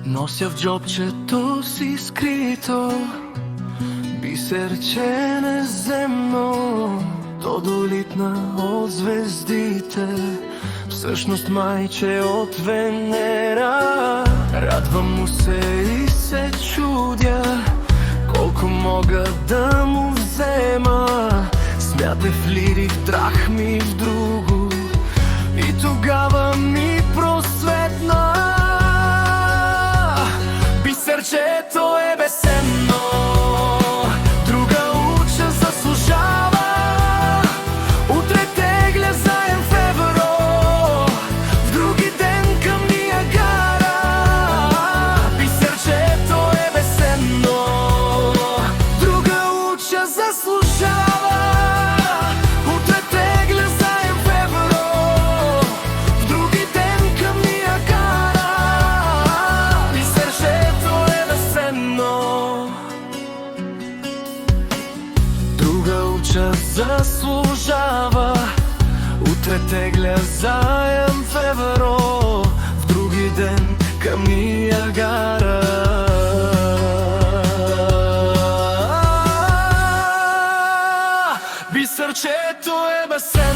Нося в джобчето си скрито бисерче неземно, то долитна от звездите, всъщност майче от Венера. Радвам му се и се чудя колко мога да му взема. Смятай в лири, в драхми, в друго, и тогава ми просветна. Бисерчето е безценно, друга уча заслужава. Утре тегля заем в евро, в други ден към Ниагара. Бисерчето е безценно, друга уча заслужава. Утре тегля заем в евро, в други ден към Ниагара. Бисерчето е безценно, друга уча заслужава. Утре тегля заем в евро, в други ден към Ниагара. Бисерчето е безценно.